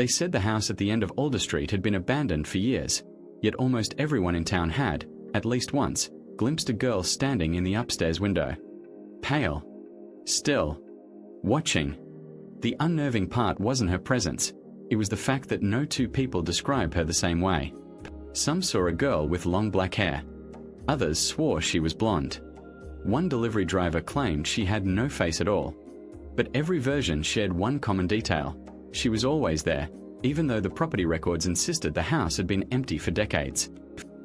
They said the house at the end of Alder Street had been abandoned for years, yet almost everyone in town had, at least once, glimpsed a girl standing in the upstairs window. Pale. Still. Watching. The unnerving part wasn't her presence, it was the fact that no two people describe her the same way. Some saw a girl with long black hair. Others swore she was blonde. One delivery driver claimed she had no face at all. But every version shared one common detail. She was always there, even though the property records insisted the house had been empty for decades.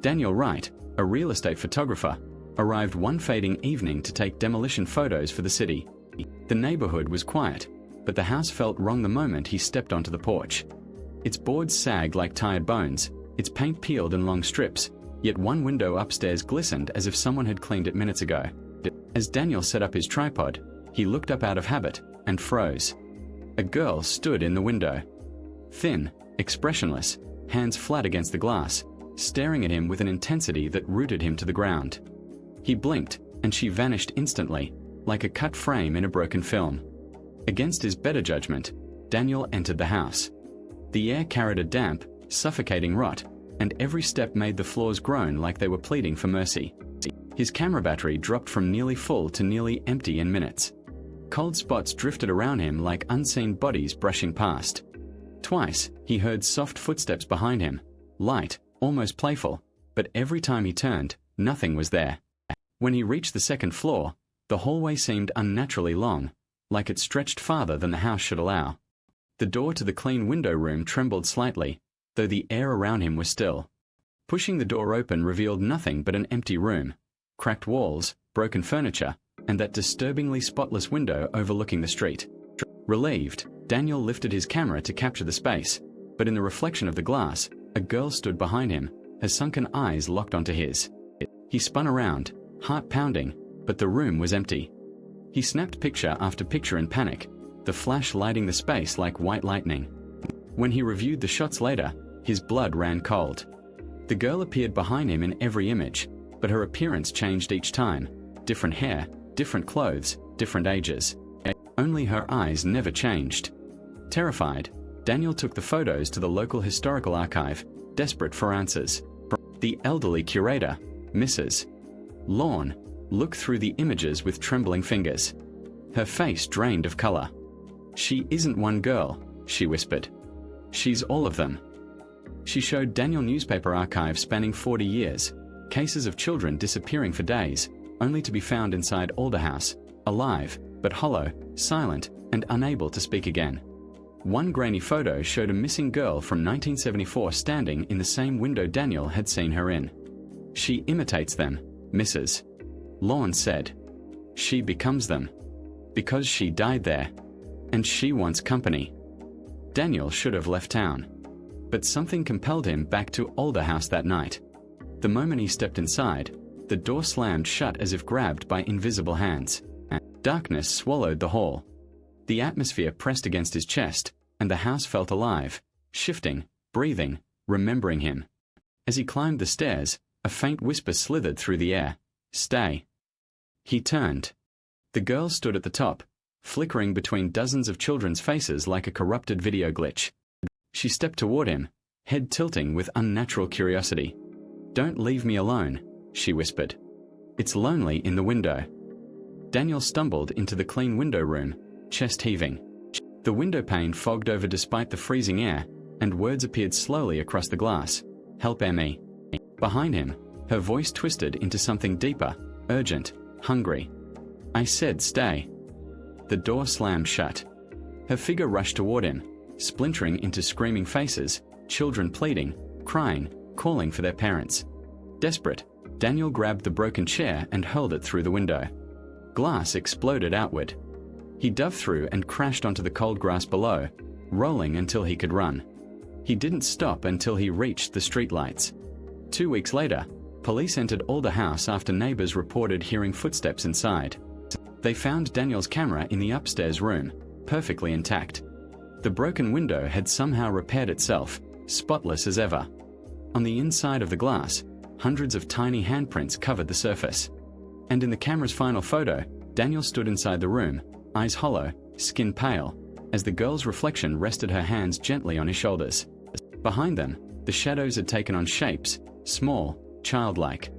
Daniel Wright, a real estate photographer, arrived one fading evening to take demolition photos for the city. The neighborhood was quiet, but the house felt wrong the moment he stepped onto the porch. Its boards sagged like tired bones, its paint peeled in long strips, yet one window upstairs glistened as if someone had cleaned it minutes ago. As Daniel set up his tripod, he looked up out of habit and froze. A girl stood in the window. Thin, expressionless, hands flat against the glass, staring at him with an intensity that rooted him to the ground. He blinked, and she vanished instantly, like a cut frame in a broken film. Against his better judgment, Daniel entered the house. The air carried a damp, suffocating rot, and every step made the floors groan like they were pleading for mercy. His camera battery dropped from nearly full to nearly empty in minutes. Cold spots drifted around him like unseen bodies brushing past. Twice, he heard soft footsteps behind him, light, almost playful, but every time he turned, nothing was there. When he reached the second floor, the hallway seemed unnaturally long, like it stretched farther than the house should allow. The door to the clean window room trembled slightly, though the air around him was still. Pushing the door open revealed nothing but an empty room, cracked walls, broken furniture, and that disturbingly spotless window overlooking the street. Relieved, Daniel lifted his camera to capture the space, but in the reflection of the glass, a girl stood behind him, her sunken eyes locked onto his. He spun around, heart pounding, but the room was empty. He snapped picture after picture in panic, the flash lighting the space like white lightning. When he reviewed the shots later, his blood ran cold. The girl appeared behind him in every image, but her appearance changed each time. Different hair, different clothes, different ages. Only her eyes never changed. Terrified, Daniel took the photos to the local historical archive, desperate for answers. The elderly curator, Mrs. Lawn, looked through the images with trembling fingers. Her face drained of color. "She isn't one girl," she whispered. "She's all of them." She showed Daniel newspaper archives spanning 40 years, cases of children disappearing for days, only to be found inside Alder House, alive, but hollow, silent, and unable to speak again. One grainy photo showed a missing girl from 1974 standing in the same window Daniel had seen her in. "She imitates them," Mrs. Lawn said. "She becomes them. Because she died there. And she wants company." Daniel should have left town. But something compelled him back to Alder House that night. The moment he stepped inside, the door slammed shut as if grabbed by invisible hands. Darkness swallowed the hall. The atmosphere pressed against his chest, and the house felt alive, shifting, breathing, remembering him. As he climbed the stairs, a faint whisper slithered through the air. "Stay." He turned. The girl stood at the top, flickering between dozens of children's faces like a corrupted video glitch. She stepped toward him, head tilting with unnatural curiosity. "Don't leave me alone," she whispered. "It's lonely in the window." Daniel stumbled into the clean window room, chest heaving. The window pane fogged over despite the freezing air, and words appeared slowly across the glass. "Help Emmy." Behind him, her voice twisted into something deeper, urgent, hungry. "I said stay." The door slammed shut. Her figure rushed toward him, splintering into screaming faces, children pleading, crying, calling for their parents. Desperate, Daniel grabbed the broken chair and hurled it through the window. Glass exploded outward. He dove through and crashed onto the cold grass below, rolling until he could run. He didn't stop until he reached the streetlights. 2 weeks later, police entered Alder House after neighbors reported hearing footsteps inside. They found Daniel's camera in the upstairs room, perfectly intact. The broken window had somehow repaired itself, spotless as ever. On the inside of the glass, hundreds of tiny handprints covered the surface. And in the camera's final photo, Daniel stood inside the room, eyes hollow, skin pale, as the girl's reflection rested her hands gently on his shoulders. Behind them, the shadows had taken on shapes, small, childlike.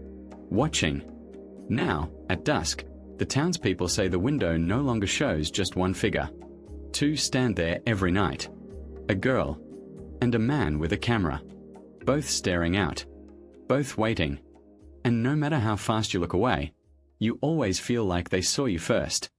Watching. Now, at dusk, the townspeople say the window no longer shows just one figure. Two stand there every night. A girl and a man with a camera. Both staring out. Both waiting. And no matter how fast you look away, you always feel like they saw you first.